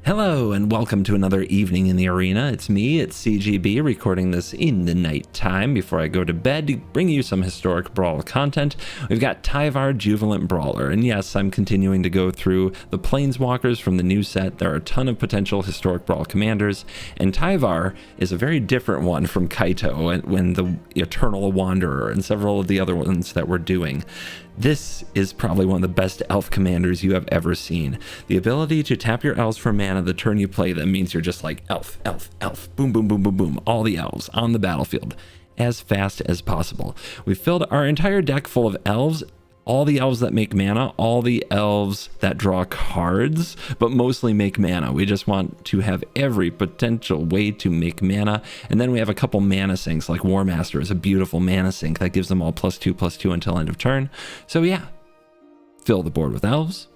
Hello and welcome to another evening in the arena. It's me, it's CGB, recording this in the night time before I go to bed to bring you some historic Brawl content. We've got Tyvar, Jubilant Brawler, and yes, I'm continuing to go through the Planeswalkers from the new set. There are a ton of potential historic Brawl commanders, and Tyvar is a very different one from Kaito and the Eternal Wanderer and several of the other ones that we're doing. This is probably one of the best elf commanders you have ever seen. The ability to tap your elves for mana the turn you play them means you're just like elf, elf, elf, boom, boom, boom, boom, boom, all the elves on the battlefield as fast as possible. We've filled our entire deck full of elves, all the elves that make mana, all the elves that draw cards, but mostly make mana. We just want to have every potential way to make mana. And then we have a couple mana sinks, like War Master is a beautiful mana sink that gives them all +2/+2 until end of turn. So yeah, fill the board with elves,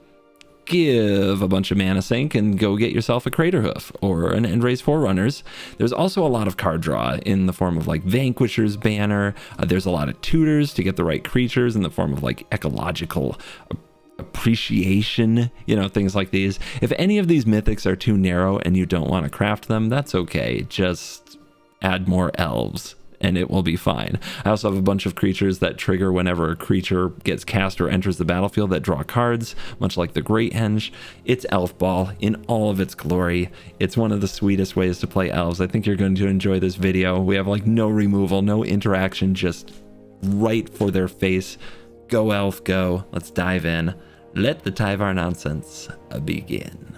give a bunch of mana sink, and go get yourself a Craterhoof or an Endrace Forerunners. There's also a lot of card draw in the form of like Vanquisher's Banner. There's a lot of tutors to get the right creatures in the form of like ecological appreciation, you know, things like these. If any of these mythics are too narrow and you don't want to craft them, that's okay. Just add more elves and it will be fine. I also have a bunch of creatures that trigger whenever a creature gets cast or enters the battlefield that draw cards, much like the Great Henge. It's Elf Ball in all of its glory. It's one of the sweetest ways to play elves. I think you're going to enjoy this video. We have like no removal, no interaction, just right for their face. Go elf, go. Let's dive in. Let the Tyvar nonsense begin.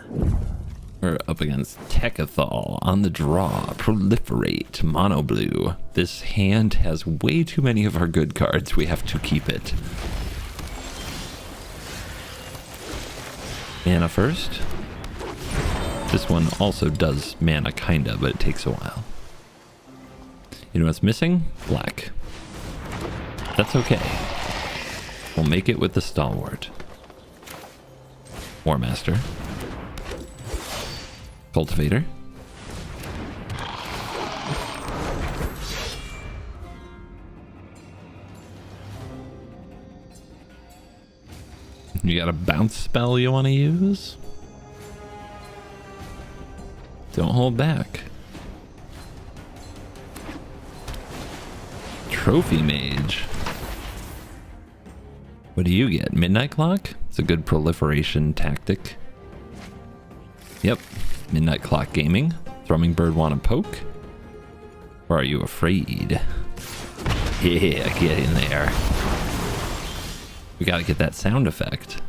We're up against Tekuthal on the draw. Proliferate, mono blue. This hand has way too many of our good cards. We have to keep it. Mana first. This one also does mana kinda, but it takes a while. You know what's missing? Black. That's okay. We'll make it with the Stalwart. War Master. Cultivator. You got a bounce spell you want to use? Don't hold back. Trophy Mage. What do you get? Midnight Clock? It's a good proliferation tactic. Yep. Midnight Clock Gaming. Thrumming Bird want to poke? Or are you afraid? Yeah, get in there. We gotta get that sound effect.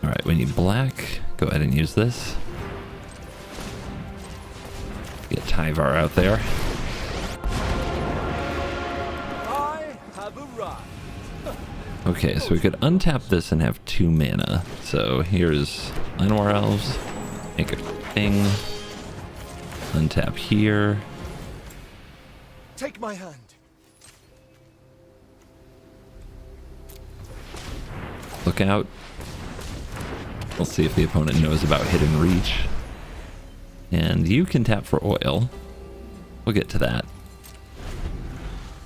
Alright, we need black. Go ahead and use this. Get Tyvar out there. I have arrived. Okay, so we could untap this and have 2 mana. So here's Llanowar Elves. Make a thing. Untap here. Take my hand. Look out. We'll see if the opponent knows about Hidden Reach. And you can tap for oil. We'll get to that.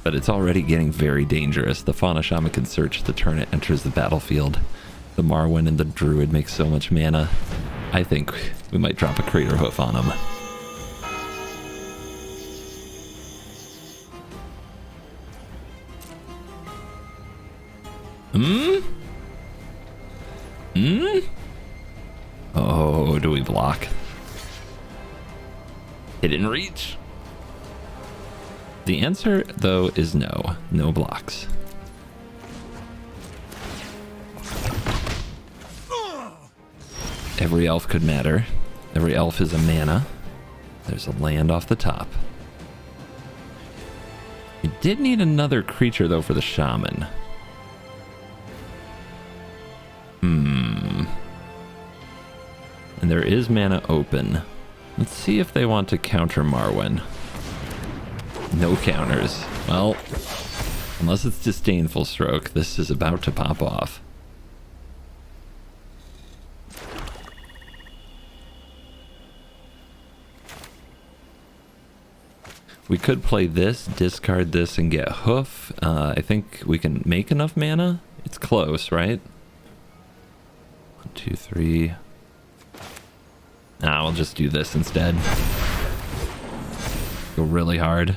But it's already getting very dangerous. The Fauna Shaman can search the turn it enters the battlefield. The Marwyn and the Druid make so much mana. I think we might drop a Craterhoof on them. Oh, do we block? Hidden Reach? The answer, though, is no. No blocks. Every elf could matter. Every elf is a mana. There's a land off the top. We did need another creature, though, for the Shaman. And there is mana open. Let's see if they want to counter Marwyn. No counters. Well, unless it's Disdainful Stroke, this is about to pop off. We could play this, discard this, and get Hoof. I think we can make enough mana. It's close, right? 2, 3. Nah, we'll just do this instead. Go really hard.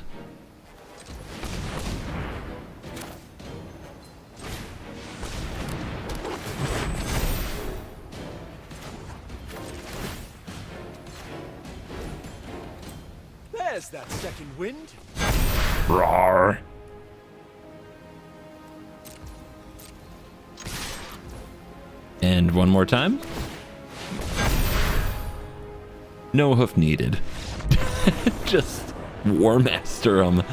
There's that second wind. Roar. And one more time. No hoof needed. Just War Master them.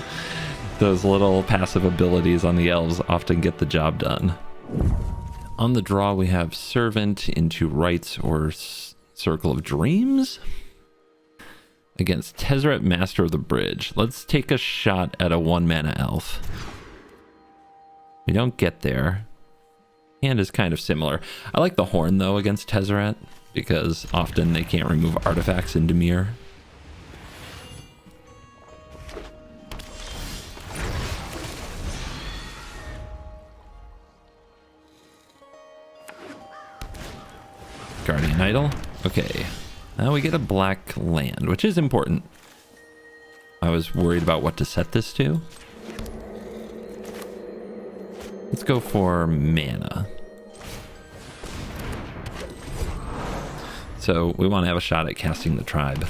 Those little passive abilities on the elves often get the job done. On the draw, we have Servant into Rites or Circle of Dreams against Tezzeret, Master of the Bridge. Let's take a shot at a 1-mana elf. We don't get there. Hand is kind of similar. I like the Horn, though, against Tezzeret, because often they can't remove artifacts in Dimir. Guardian Idol. Okay. Now we get a black land, which is important. I was worried about what to set this to. Let's go for mana. So we want to have a shot at casting the tribe.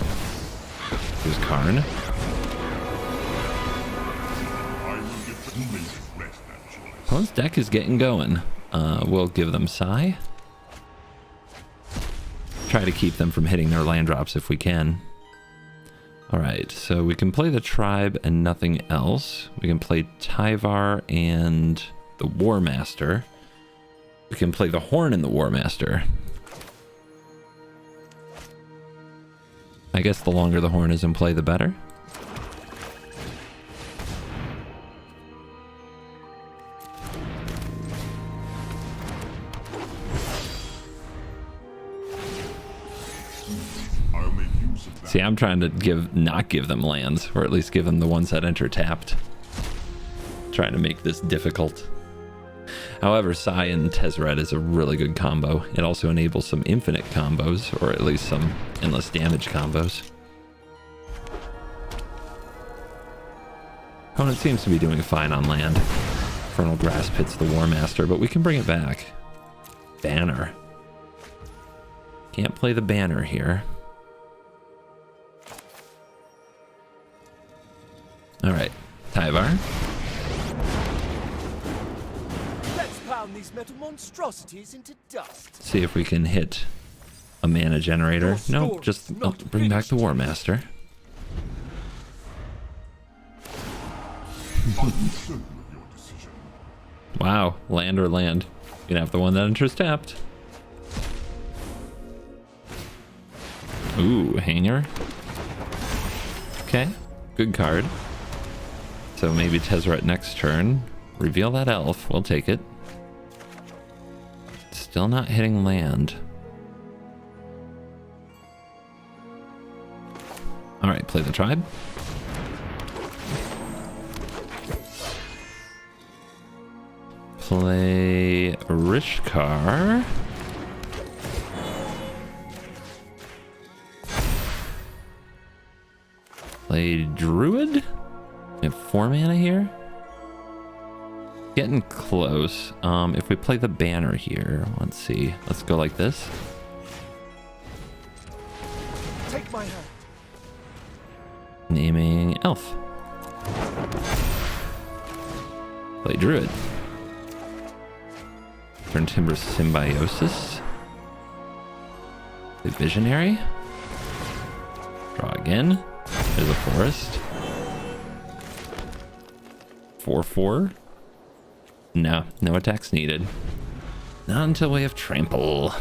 Here's Karn. Opponent's deck is getting going. We'll give them Sai. Try to keep them from hitting their land drops if we can. Alright, so we can play the tribe and nothing else. We can play Tyvar and the War Master. We can play the Horn and the War Master. I guess the longer the Horn is in play, the better. See, I'm trying to not give them lands, or at least give them the ones that enter tapped. Trying to make this difficult. However, Sai and Tezzeret is a really good combo. It also enables some infinite combos, or at least some endless damage combos. Opponent seems to be doing fine on land. Infernal Grasp hits the War Master, but we can bring it back. Banner. Can't play the banner here. Alright, Tyvar. Let's pound these metal monstrosities into dust. See if we can hit a mana generator. Nope, just bring back the War Master. Wow, land or land. You can have the one that enters tapped. Ooh, Hanger. Okay, good card. So maybe Tezzeret next turn. Reveal that elf. We'll take it. Still not hitting land. Alright, play the tribe. Play Rishkar. Play Druid. We have 4 mana here. Getting close. If we play the banner here, let's see. Let's go like this. Take my hand. Naming elf. Play Druid. Turn Timber Symbiosis. Play Visionary. Draw again. There's a forest. 4/4. No attacks needed. Not until we have Trample.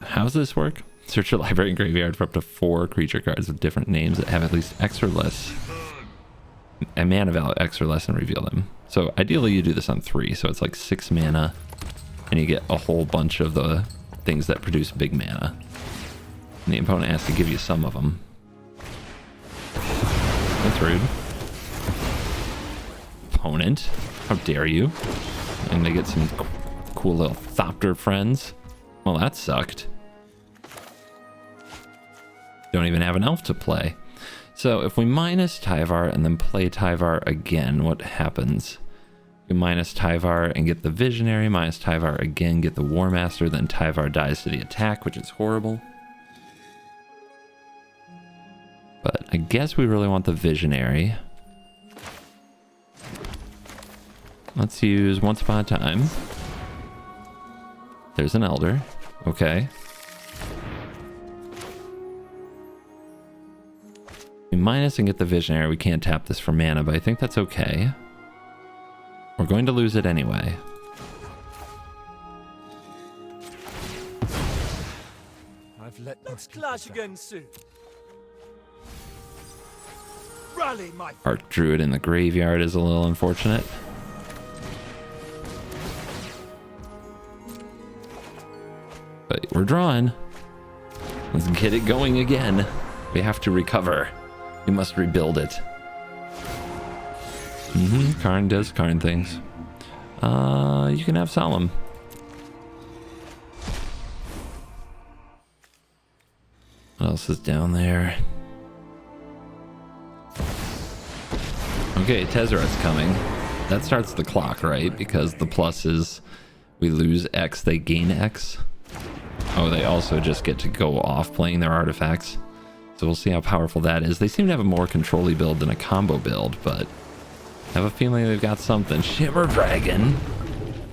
How does this work? Search your library and graveyard for up to 4 creature cards with different names that have at least X or less. A mana value X or less and reveal them. So ideally you do this on 3, so it's like 6 mana and you get a whole bunch of the things that produce big mana. And the opponent has to give you some of them. That's rude. Opponent, how dare you? And they get some cool little Thopter friends. Well, that sucked. Don't even have an elf to play. So if we minus Tyvar and then play Tyvar again, what happens? We minus Tyvar and get the Visionary, minus Tyvar again, get the War Master, then Tyvar dies to the attack, which is horrible. But I guess we really want the Visionary. Let's use Once Upon a Time. There's an Elder. Okay. We minus and get the Visionary. We can't tap this for mana, but I think that's okay. We're going to lose it anyway. Let's clash again soon. Rally, my Arc Druid in the graveyard is a little unfortunate. But we're drawing. Let's get it going again. We have to recover. We must rebuild it. Karn does Karn things. You can have Solemn. What else is down there? Okay, Tezzeret's coming. That starts the clock, right? Because the plus is we lose X, they gain X. Oh, they also just get to go off playing their artifacts. So we'll see how powerful that is. They seem to have a more control-y build than a combo build, but I have a feeling they've got something. Shimmer Dragon.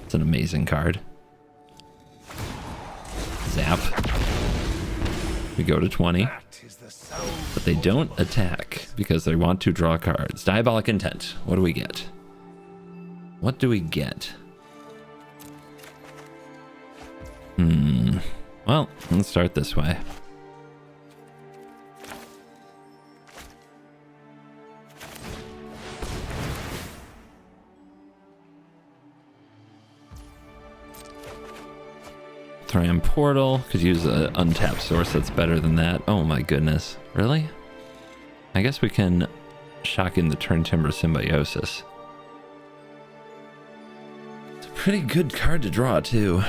It's an amazing card. Zap. We go to 20. But they don't attack because they want to draw cards. Diabolic Intent. What do we get? What do we get? Well, let's start this way. Thrun Portal. Could use an untapped source that's better than that. Oh my goodness. Really? I guess we can shock in the Turn Timber Symbiosis. It's a pretty good card to draw too.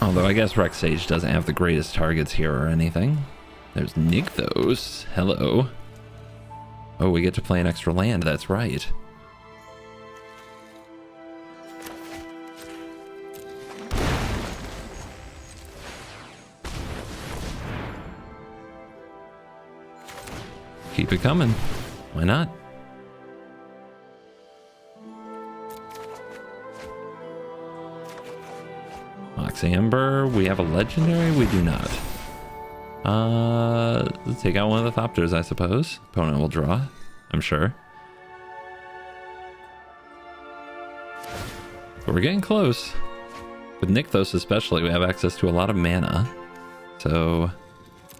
Although I guess Rex Sage doesn't have the greatest targets here or anything. There's Nykthos. Hello. Oh, we get to play an extra land. That's right. Keep it coming. Why not? Mox Amber. We have a legendary? We do not. Let's take out one of the Thopters, I suppose. Opponent will draw, I'm sure. But we're getting close. With Nykthos especially, we have access to a lot of mana. So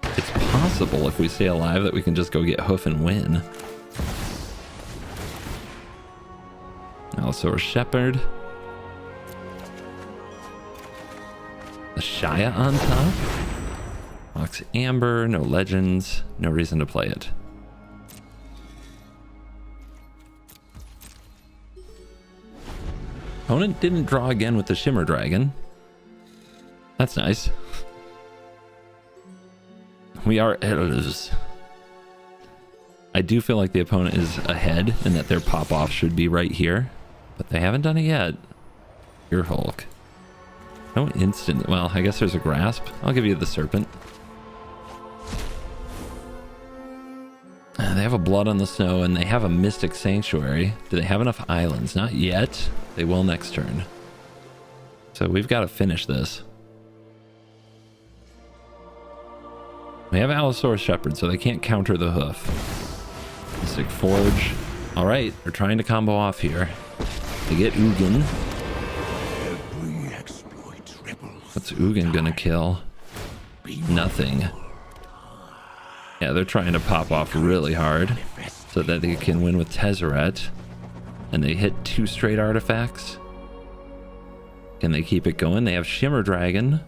it's possible if we stay alive that we can just go get Hoof and win. Also a Shepherd. A Shia on top. Mox Amber, no legends, no reason to play it. Opponent didn't draw again with the Shimmer Dragon. That's nice. We are elves. I do feel like the opponent is ahead and that their pop-off should be right here, but they haven't done it yet. Your Hulk. No instant. Well, I guess there's a Grasp. I'll give you the Serpent. They have a Blood on the Snow and they have a Mystic Sanctuary. Do they have enough islands? Not yet. They will next turn. So we've got to finish this. We have Allosaurus Shepherd, so they can't counter the Hoof. Mystic Forge. All right, they're trying to combo off here. They get Ugin. What's Ugin gonna kill? Nothing. Yeah, they're trying to pop off really hard so that they can win with Tezzeret. And they hit 2 straight artifacts. Can they keep it going? They have Shimmer Dragon.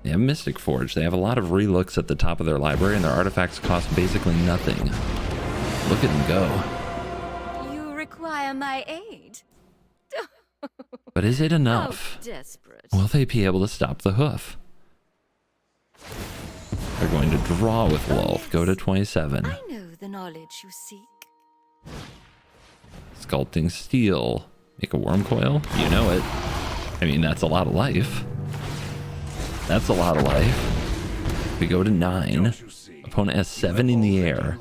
They have Mystic Forge. They have a lot of relooks at the top of their library, and their artifacts cost basically nothing. Look at them go. You require my aid. But is it enough? How desperate. Will they be able to stop the hoof? They're going to draw with Wolf. Go to 27. I know the knowledge you seek. Sculpting steel. Make a worm coil. You know it. I mean, that's a lot of life. That's a lot of life. We go to 9. Opponent has 7 in the air.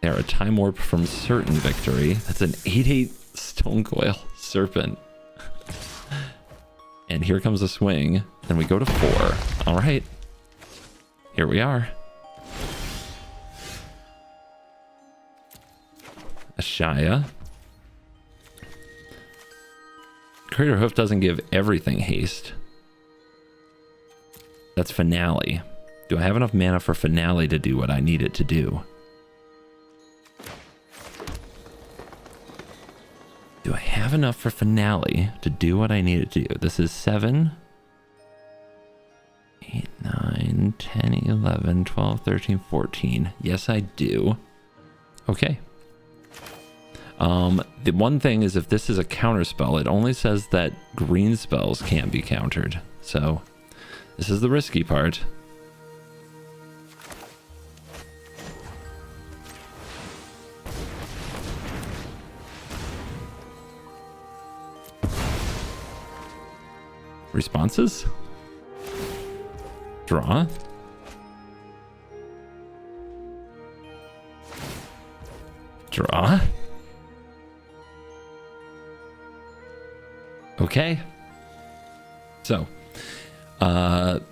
They are a time warp from certain victory. That's an 8/8 stone coil serpent. And here comes a swing. Then we go to 4. All right. Here we are. Ashaya. Crater Hoof doesn't give everything haste. That's Finale. Do I have enough mana for Finale to do what I need it to do? Do I have enough for Finale to do what I need it to do? This is 7, 8, 9, 10, 11, 12, 13, 14. Yes, I do. Okay. The one thing is if this is a counter spell, it only says that green spells can't be countered. So this is the risky part. Responses? Draw. Draw. Okay. So,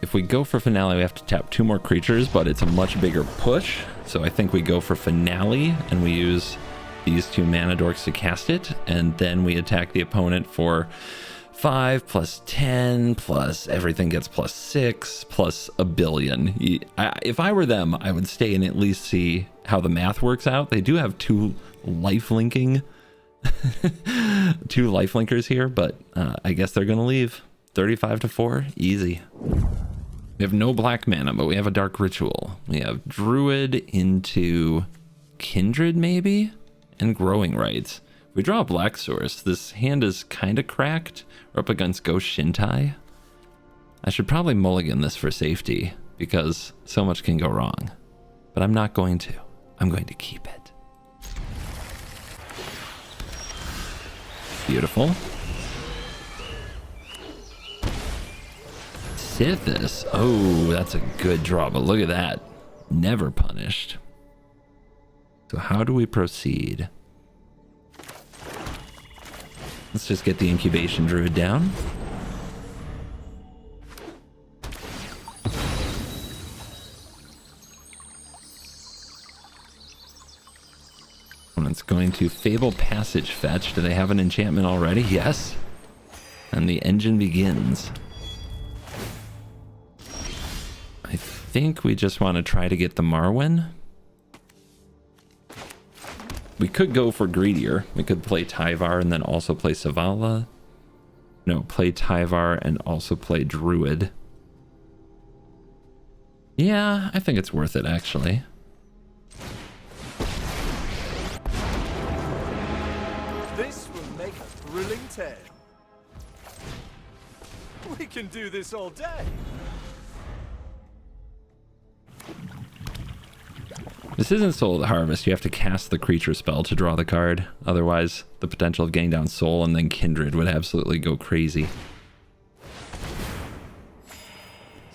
if we go for Finale, we have to tap 2 more creatures, but it's a much bigger push. So I think we go for Finale, and we use these 2 mana dorks to cast it, and then we attack the opponent for 5 plus 10 plus everything gets plus 6 plus a billion. If I were them, I would stay and at least see how the math works out. They do have 2 life linking 2 lifelinkers here, but I guess they're gonna leave. 35 to 4, easy. We have no black mana, but we have a dark ritual. We have Druid into Kindred maybe, and Growing Rites. If we draw a black source, this hand is kind of cracked. We're up against Ghost Shintai. I should probably mulligan this for safety because so much can go wrong, but I'm not going to. I'm going to keep it. Beautiful. Sithis. Oh, that's a good draw, but look at that. Never punished. So how do we proceed? Let's just get the incubation druid down. It's going to Fable Passage fetch. Do they have an enchantment already? Yes. And the engine begins. I think we just want to try to get the Marwyn. We could go for greedier. We could play Tyvar and then also play Savala. No, play Tyvar and also play Druid. Yeah, I think it's worth it actually. This will make a thrilling tale. We can do this all day. This isn't Soul of the Harvest. You have to cast the creature spell to draw the card. Otherwise, the potential of getting down Soul and then Kindred would absolutely go crazy.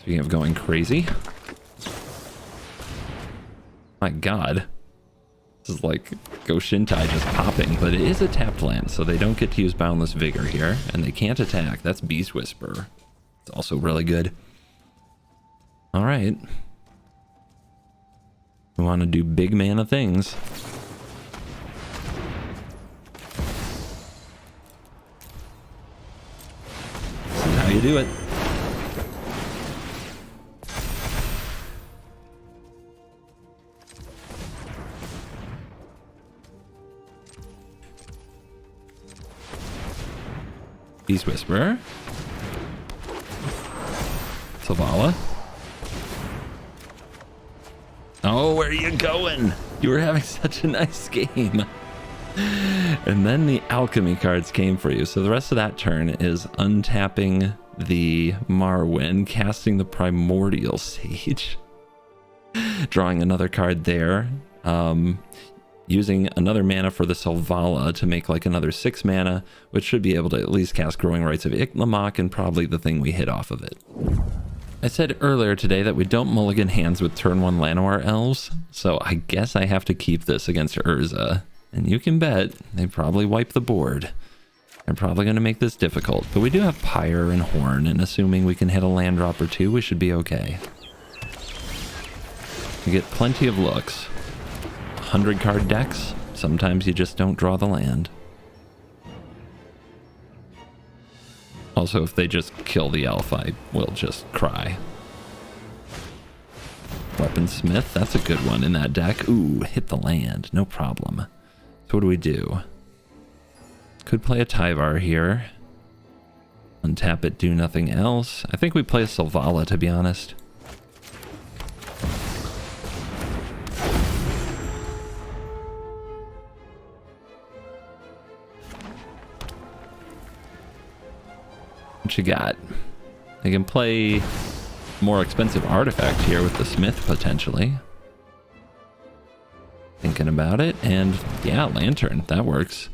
Speaking of going crazy. My god. This is like Ghost Shintai just popping, but it is a tapped land, so they don't get to use Boundless Vigor here, and they can't attack. That's Beast Whisper. It's also really good. Alright. We want to do big mana things. See how you do it. Beast Whisperer. Savala. Oh, where are you going? You were having such a nice game. And then the alchemy cards came for you. So the rest of that turn is untapping the Marwyn, casting the Primordial Sage, drawing another card there, using another mana for the Selvala to make like another 6 mana, which should be able to at least cast Growing Rites of Icklamok and probably the thing we hit off of it. I said earlier today that we don't mulligan hands with turn 1 Llanowar elves, so I guess I have to keep this against Urza. And you can bet they probably wipe the board. They're probably going to make this difficult, but we do have Pyre and Horn, and assuming we can hit a land drop or two, we should be okay. We get plenty of looks. 100 card decks, sometimes you just don't draw the land. Also, if they just kill the elf, I will just cry. Weaponsmith, that's a good one in that deck. Ooh, hit the land, no problem. So what do we do? Could play a Tyvar here. Untap it, do nothing else. I think we play a Selvala, to be honest. What you got? I can play more expensive artifact here with the Smith, potentially. Thinking about it, and yeah, Lantern, that works.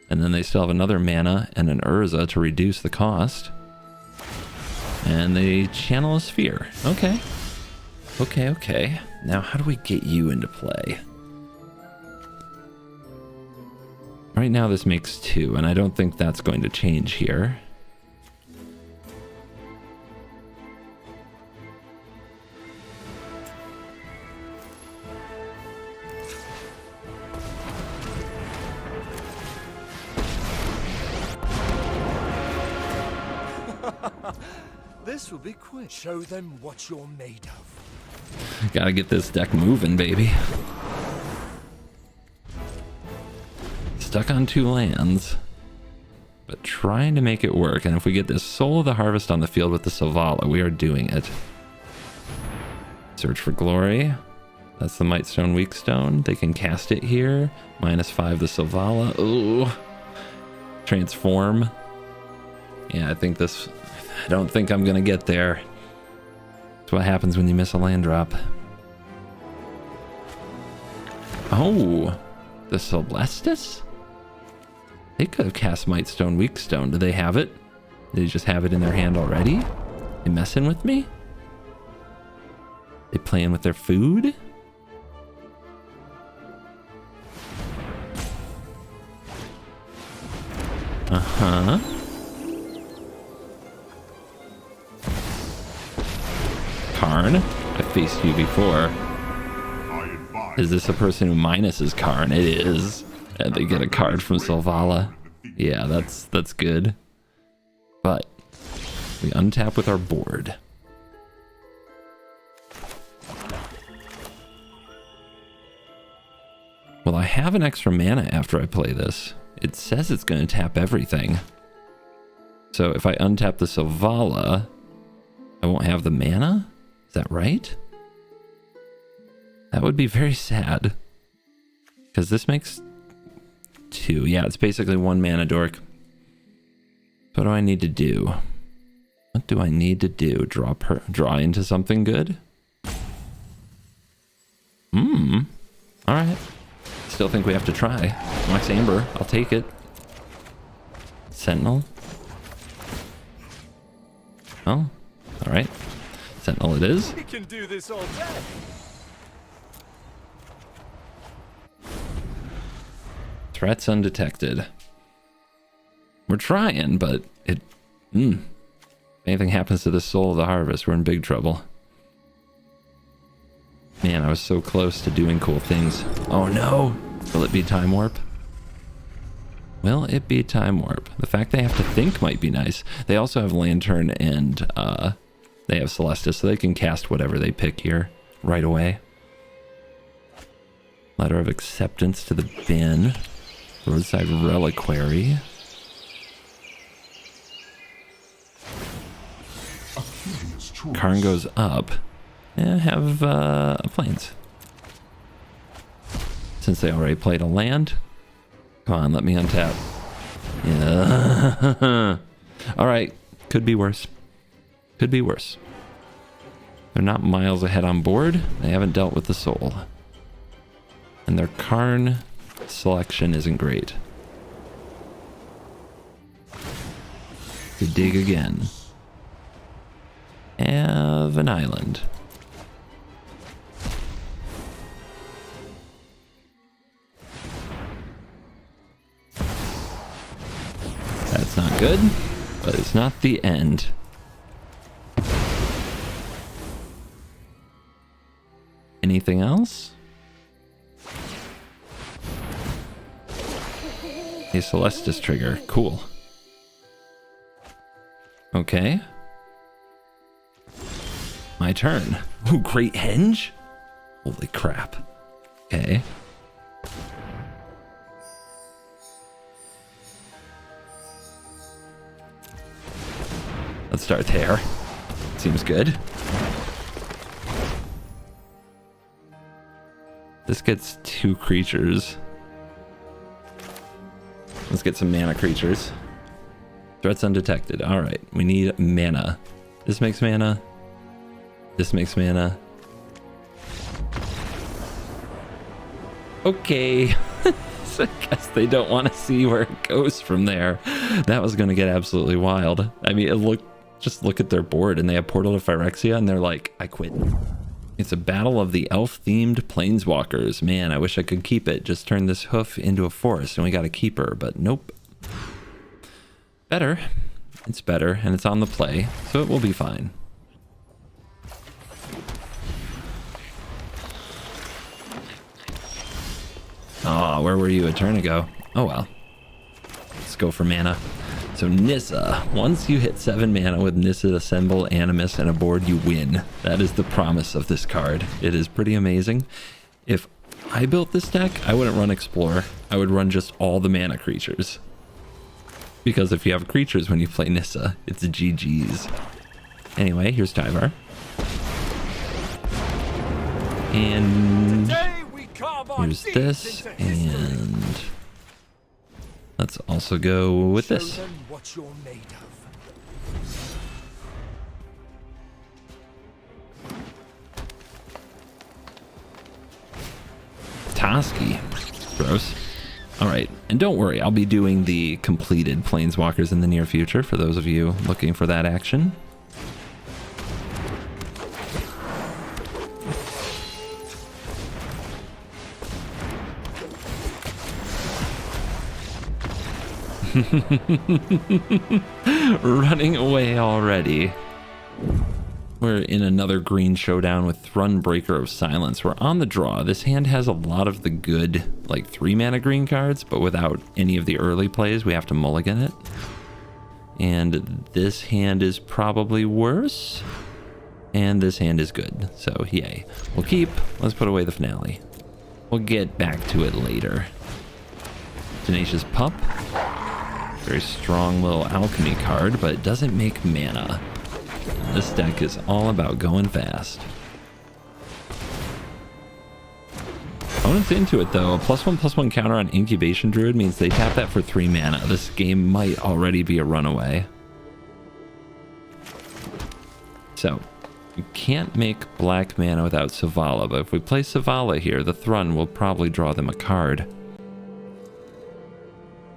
And then they still have another mana and an Urza to reduce the cost. And they channel a Sphere. Okay. Okay. Now, how do we get you into play? Right now, this makes 2, and I don't think that's going to change here. This will be quick. Show them what you're made of. Gotta get this deck moving, baby. Stuck on 2 lands, but trying to make it work. And if we get this Soul of the Harvest on the field with the Selvala, we are doing it. Search for Glory. That's the Mightstone Weakstone. They can cast it here. -5 the Selvala. Ooh. Transform. Yeah, I think this... I don't think I'm gonna get there. That's what happens when you miss a land drop. Oh, the Celestis? They could have cast Mightstone Weakstone. Do they have it? Did they just have it in their hand already? They messing with me? They playing with their food? Uh-huh. Karn, I faced you before. Is this a person who minuses Karn? It is. And they get a card from Selvala. Yeah, that's good. But we untap with our board. Well, I have an extra mana after I play this. It says it's going to tap everything. So if I untap the Selvala, I won't have the mana? Is that right? That would be very sad. Because this makes 2. Yeah, it's basically 1 mana dork. What do I need to do? What do I need to do? Draw into something good? Alright. Still think we have to try. Max Amber, I'll take it. Sentinel. Oh, alright. Sentinel it is. We can do this all day. Threats undetected. We're trying, but it... If anything happens to the Soul of the Harvest, we're in big trouble. Man, I was so close to doing cool things. Oh no! Will it be Time Warp? Will it be Time Warp? The fact they have to think might be nice. They also have Lantern and they have Celestis, so they can cast whatever they pick here right away. Letter of Acceptance to the bin. Roadside Reliquary. Karn goes up. And have Plains. Since they already played a land, Come on, let me untap. Yeah. All right. Could be worse. Could be worse. They're not miles ahead on board. They haven't dealt with the soul. And their Karn selection isn't great. To dig again. Have an island. That's not good, but it's not the end. Anything else? A Celestis trigger. Cool. Okay. My turn. Ooh, great henge? Holy crap. Okay. Let's start there. Seems good. This gets 2 creatures. Let's get some mana creatures. Threats undetected. Alright, we need mana. This makes mana. This makes mana. Okay. So I guess they don't want to see where it goes from there. That was going to get absolutely wild. I mean, just look at their board, and they have Portal to Phyrexia, and they're like, I quit. It's a battle of the elf-themed planeswalkers. Man, I wish I could keep it. Just turn this hoof into a forest, and we got a keeper, but nope. Better. It's better, and it's on the play, so it will be fine. Oh, where were you a turn ago? Oh well. Let's go for mana. So Nissa, once you hit 7 mana with Nissa Assemble, Animus, and a board, you win. That is the promise of this card. It is pretty amazing. If I built this deck, I wouldn't run Explorer. I would run just all the mana creatures. Because if you have creatures when you play Nissa, it's GG's. Anyway, here's Tyvar. And here's this, and let's also go with this. What you're made of. Toski. Gross. Alright, and don't worry, I'll be doing the completed Planeswalkers in the near future for those of you looking for that action. Running away already. We're in another green showdown with Thrun, Breaker of Silence. We're on the draw. This hand has a lot of the good, like 3 mana green cards, but without any of the early plays, we have to mulligan it. And this hand is probably worse. And this hand is good, so yay. We'll keep. Let's put away the finale. We'll get back to it later. Tenacious Pup. Very strong little alchemy card, but it doesn't make mana. And this deck is all about going fast. Opponent's into it though. A +1/+1 counter on Incubation Druid means they tap that for 3 mana. This game might already be a runaway. So, you can't make black mana without Savala, but if we play Savala here, the Thrun will probably draw them a card.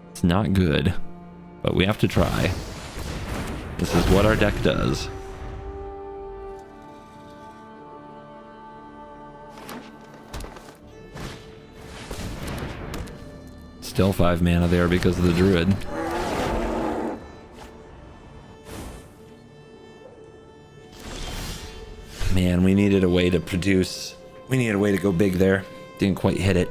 It's not good, but we have to try. This is what our deck does. Still 5 mana there because of the Druid. Man, we needed a way to produce. We needed a way to go big there. Didn't quite hit it.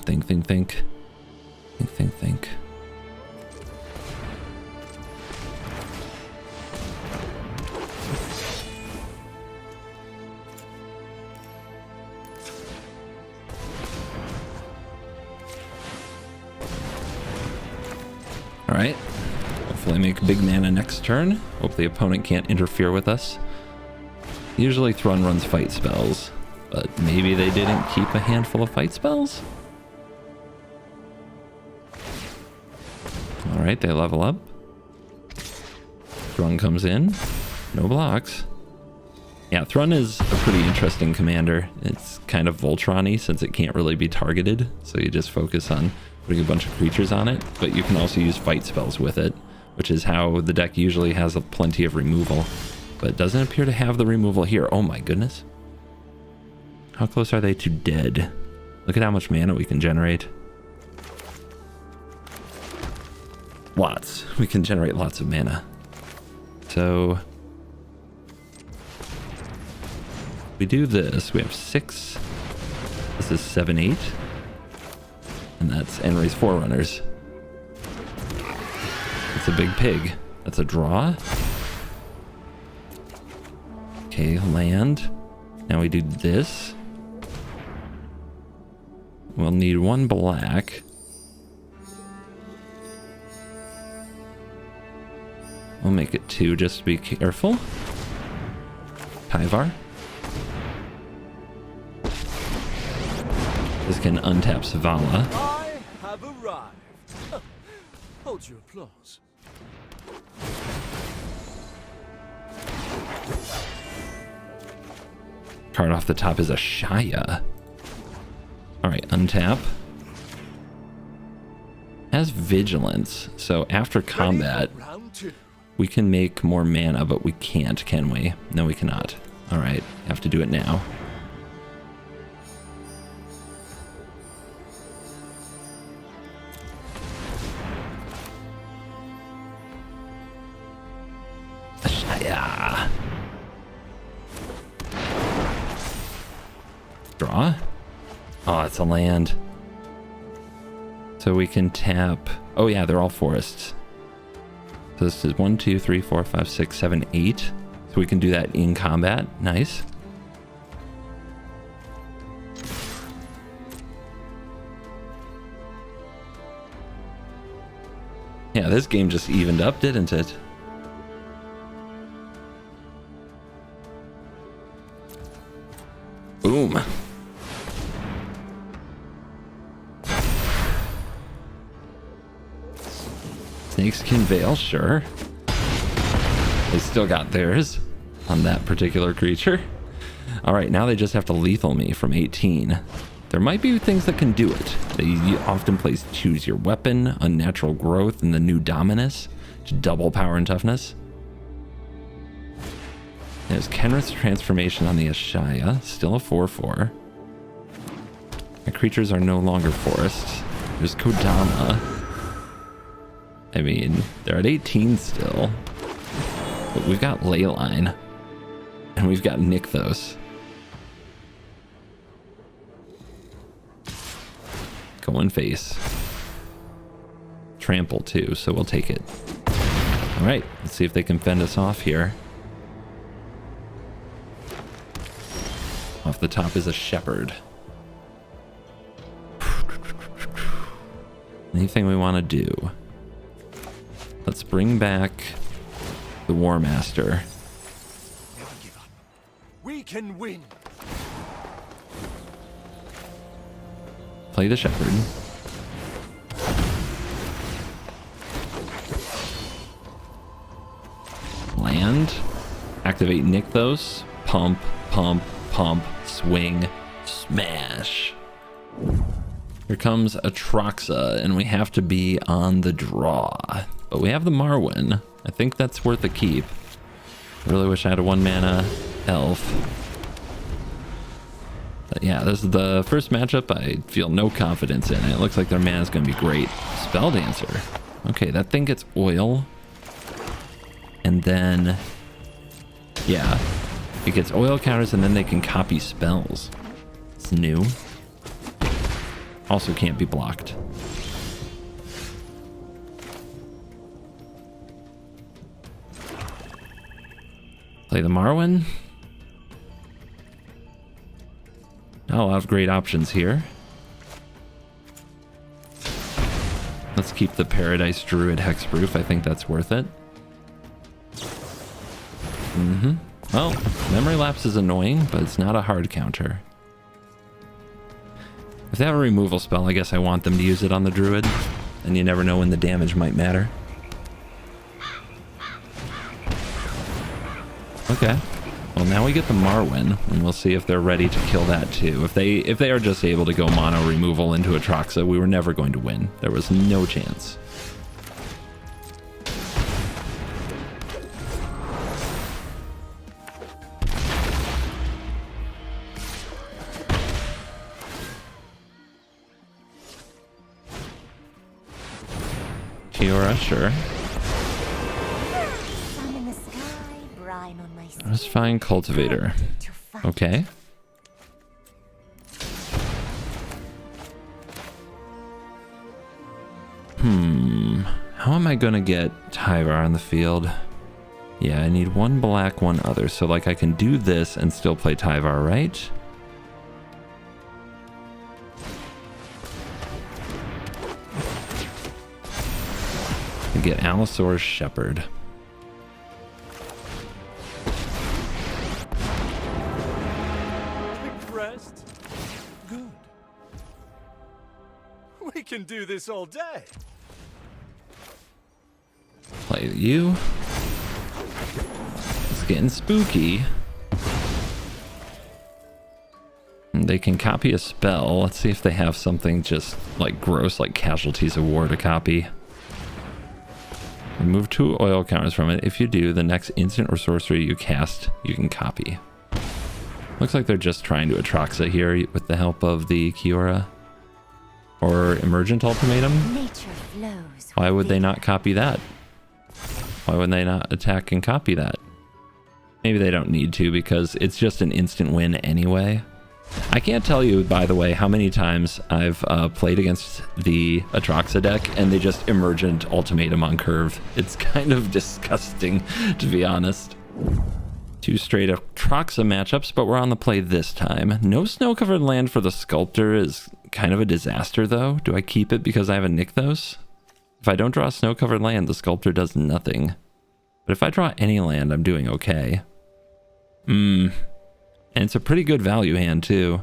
Think. Think. All right. hopefully make big mana next turn. Hope the opponent can't interfere with us. Usually Thrun runs fight spells, but maybe they didn't keep a handful of fight spells? Alright, they level up. Thrun comes in. No blocks. Yeah, Thrun is a pretty interesting commander. It's kind of Voltron-y since it can't really be targeted, so you just focus on putting a bunch of creatures on it, but you can also use fight spells with it, which is how the deck usually has plenty of removal, but it doesn't appear to have the removal here. Oh my goodness. How close are they to dead? Look at how much mana we can generate. Lots. We can generate lots of mana. So we do this. We have 6. This is 7, 8. And that's Enry's Forerunners. It's a big pig. That's a draw. Okay, land. Now we do this. We'll need 1 black. We'll make it 2 just to be careful. Tyvar. This can untap Savala. I have arrived. Hold your applause. Card off the top is a Shaya. Alright, untap. Has vigilance, so after combat Round 2. we can make more mana, but we can't, can we? No, we cannot. Alright, have to do it now. Shaya. Draw. Oh, it's a land. So we can tap. Oh yeah, they're all forests. So this is 1, 2, 3, 4, 5, 6, 7, 8. So we can do that in combat. Nice. Yeah, this game just evened up, didn't it? Boom. Snakeskin Veil, sure. They still got theirs on that particular creature. Alright, now they just have to lethal me from 18. There might be things that can do it. They often place Choose Your Weapon, Unnatural Growth, and the new Dominus to double power and toughness. There's Kenrith's Transformation on the Ashaya, still a 4/4. My creatures are no longer forests. There's Kodama. I mean, they're at 18 still. But we've got Leyline. And we've got Nykthos. Going face. Trample too, so we'll take it. Alright, let's see if they can fend us off here. Off the top is a Shepherd. Anything we want to do? Let's bring back the War Master. Never give up. We can win. Play the Shepherd. Land. Activate Nykthos. Pump, pump, pump, swing, smash. Here comes Atraxa, and we have to be on the draw. But we have the Marwyn. I think that's worth a keep. I really wish I had a 1 mana elf. But yeah, this is the first matchup I feel no confidence in. It looks like their mana is going to be great. Spell Dancer. Okay, that thing gets oil. And then, yeah, it gets oil counters and then they can copy spells. It's new. Also can't be blocked. Play the Marwyn. Not a lot of great options here. Let's keep the Paradise Druid hexproof. I think that's worth it. Well, memory lapse is annoying, but it's not a hard counter. If they have a removal spell, I guess I want them to use it on the Druid. And you never know when the damage might matter. Okay. Well, now we get the Marwyn, and we'll see if they're ready to kill that too. If they are just able to go mono removal into Atraxa, we were never going to win. There was no chance. Kiora, sure. Let's find Cultivator. Okay. How am I gonna get Tyvar on the field? Yeah, I need one black, one other. So like I can do this and still play Tyvar, right? I get Allosaur's Shepherd. Impressed? Good. We can do this all day. Play you. It's getting spooky. They can copy a spell. Let's see if they have something just like gross, like Casualties of War to copy. Remove 2 oil counters from it. If you do, the next instant or sorcery you cast, you can copy. Looks like they're just trying to Atraxa here with the help of the Kiora. Or Emergent Ultimatum. Why would they not copy that? Why would they not attack and copy that? Maybe they don't need to because it's just an instant win anyway. I can't tell you, by the way, how many times I've played against the Atraxa deck and they just Emergent Ultimatum on curve. It's kind of disgusting, to be honest. 2 straight Atraxa matchups, but we're on the play this time. No snow-covered land for the Sculptor is kind of a disaster, though. Do I keep it because I have a Nykthos? If I don't draw a snow-covered land, the Sculptor does nothing. But if I draw any land, I'm doing okay. And it's a pretty good value hand, too.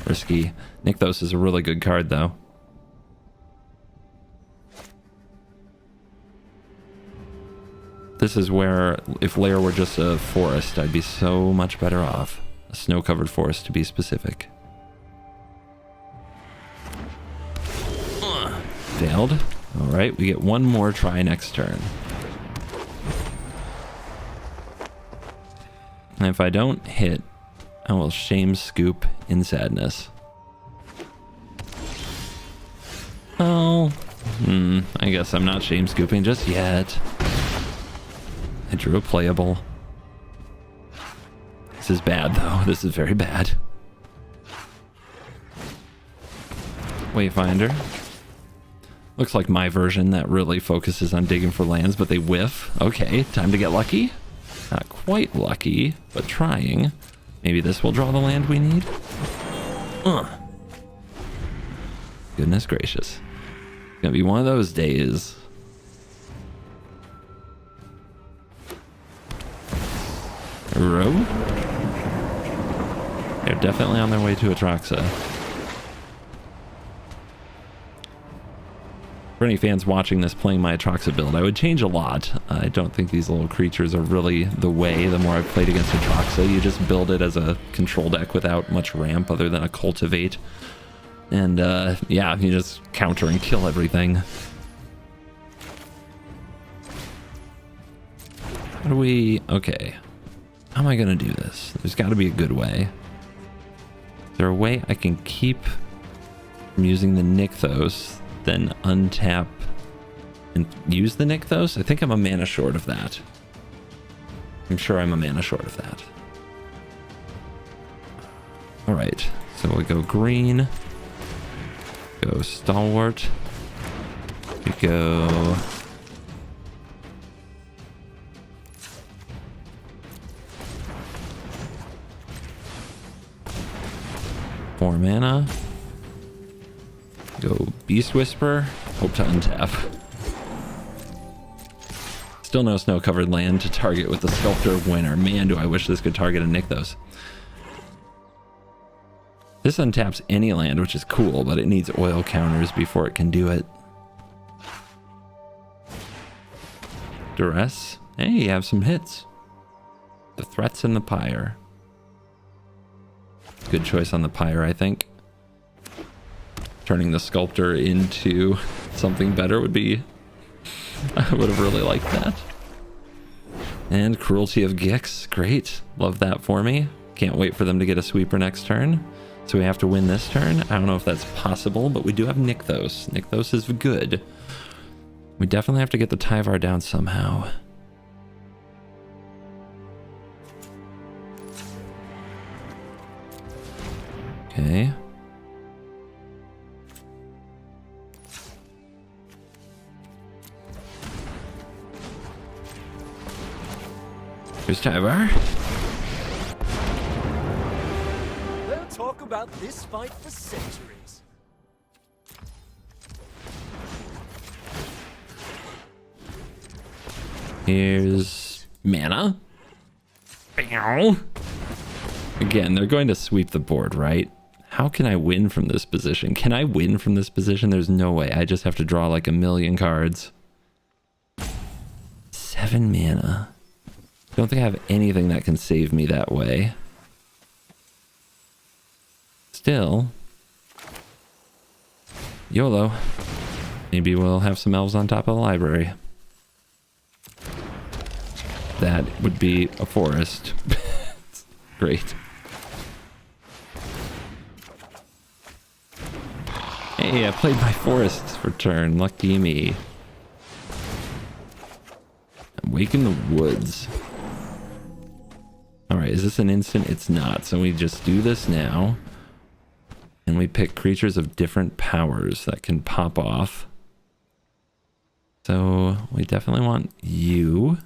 Risky. Nykthos is a really good card, though. This is where, if Lair were just a forest, I'd be so much better off. A snow-covered forest, to be specific. Failed. Alright, we get one more try next turn. And if I don't hit, I will shame scoop in sadness. Oh. I guess I'm not shame scooping just yet. I drew a playable. This is bad, though. This is very bad. Wayfinder. Looks like my version that really focuses on digging for lands, but they whiff. Okay, time to get lucky. Not quite lucky, but trying. Maybe this will draw the land we need. Goodness gracious. It's gonna be one of those days. Row? They're definitely on their way to Atraxa. For any fans watching this playing my Atraxa build, I would change a lot. I don't think these little creatures are really the way. The more I've played against Atraxa, you just build it as a control deck without much ramp other than a Cultivate. And yeah, you just counter and kill everything. How do we... Okay. How am I going to do this? There's got to be a good way. Is there a way I can keep from using the Nykthos, then untap and use the Nykthos? I think I'm a mana short of that. I'm sure I'm a mana short of that. Alright, so we go green. Go Stalwart. We go... Four mana. Go Beast Whisper. Hope to untap. Still no snow-covered land to target with the Sculptor Winner. Man, do I wish this could target and Nykthos. This untaps any land, which is cool, but it needs oil counters before it can do it. Duress. Hey, you have some hits. The Threats and the Pyre. Good choice on the Pyre, I think. Turning the Sculptor into something better would be... I would have really liked that. And Cruelty of Gix. Great. Love that for me. Can't wait for them to get a sweeper next turn. So we have to win this turn. I don't know if that's possible, but we do have Nykthos. Nykthos is good. We definitely have to get the Tyvar down somehow. Okay. Here's Tyvar. They'll talk about this fight for centuries. Here's mana. Again, they're going to sweep the board, right? How can I win from this position? Can I win from this position? There's no way. I just have to draw like a million cards. 7 mana. Don't think I have anything that can save me that way. Still. YOLO. Maybe we'll have some elves on top of the library. That would be a forest. Great. Hey, I played my forests for turn. Lucky me. Awaken the Woods. Alright, is this an instant? It's not. So we just do this now. And we pick creatures of different powers that can pop off. So we definitely want you.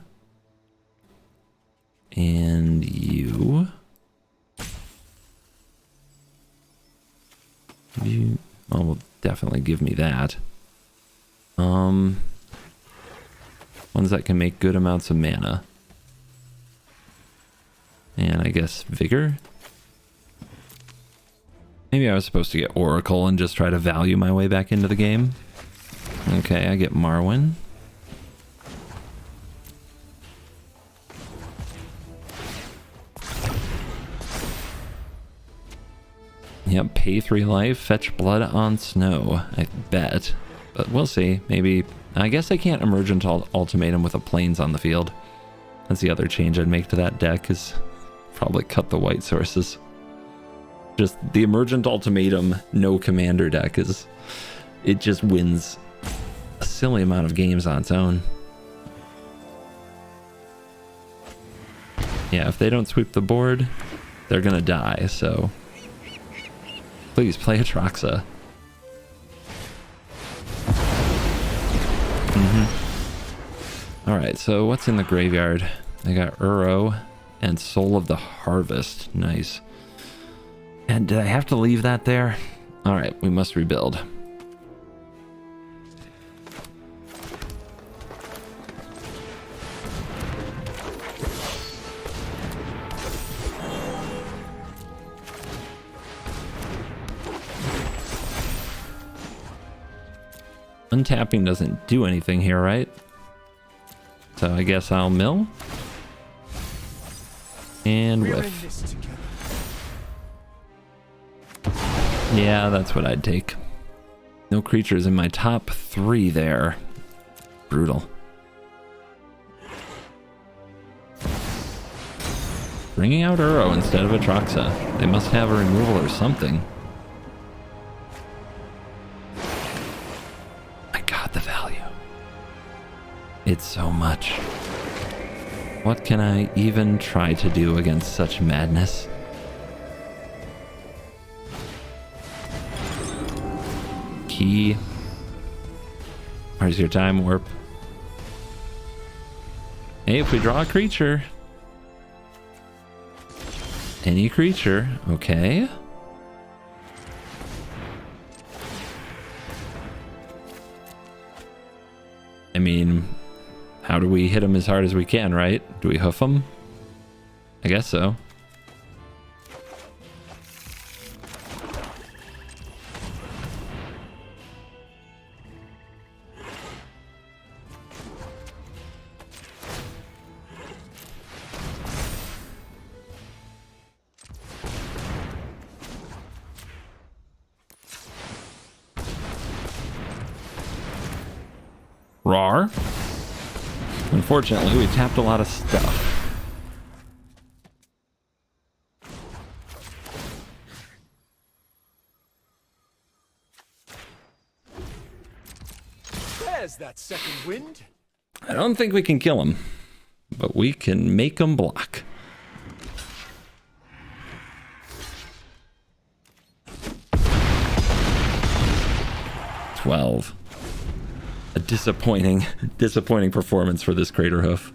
And you. You will definitely give me that. Ones that can make good amounts of mana. And I guess Vigor? Maybe I was supposed to get Oracle and just try to value my way back into the game. Okay, I get Marwyn. Yep, pay 3 life, fetch blood on snow, I bet. But we'll see, maybe... I guess I can't Emergent Ultimatum with a Plains on the field. That's the other change I'd make to that deck, is probably cut the white sources. Just the Emergent Ultimatum no commander deck is... It just wins a silly amount of games on its own. Yeah, if they don't sweep the board, they're gonna die, so... Please play Atraxa. Alright, so what's in the graveyard? I got Uro and Soul of the Harvest. Nice. And did I have to leave that there? Alright, we must rebuild. Untapping doesn't do anything here, right? So I guess I'll mill. And whiff. Yeah, that's what I'd take. No creatures in my top 3 there. Brutal. Bringing out Uro instead of Atraxa. They must have a removal or something. The value. It's so much. What can I even try to do against such madness? Key. Where's your time warp? Hey, if we draw a creature. Any creature, okay. mean, how do we hit him as hard as we can, right? Do we hoof him? I guess so. Rawr. Unfortunately, we tapped a lot of stuff. There's that second wind. I don't think we can kill him, but we can make him block. $12. A disappointing performance for this Crater Hoof.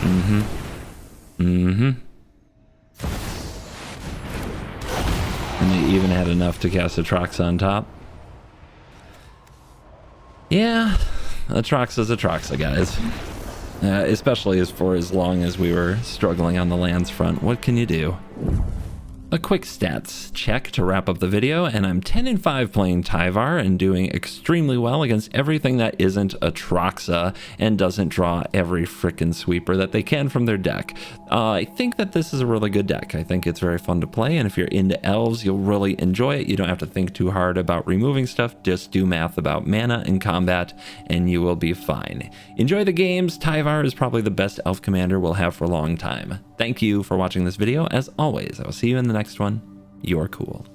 And they even had enough to cast Atraxa on top. Yeah, Atraxa's Atraxa, guys. Especially as long as we were struggling on the lands front. What can you do? A quick stats check to wrap up the video, and I'm 10-5 playing Tyvar and doing extremely well against everything that isn't Atraxa and doesn't draw every frickin' sweeper that they can from their deck. I think that this is a really good deck. I think it's very fun to play, and if you're into elves, you'll really enjoy it. You don't have to think too hard about removing stuff. Just do math about mana and combat, and you will be fine. Enjoy the games. Tyvar is probably the best elf commander we'll have for a long time. Thank you for watching this video. As always, I will see you in the next one. You're cool.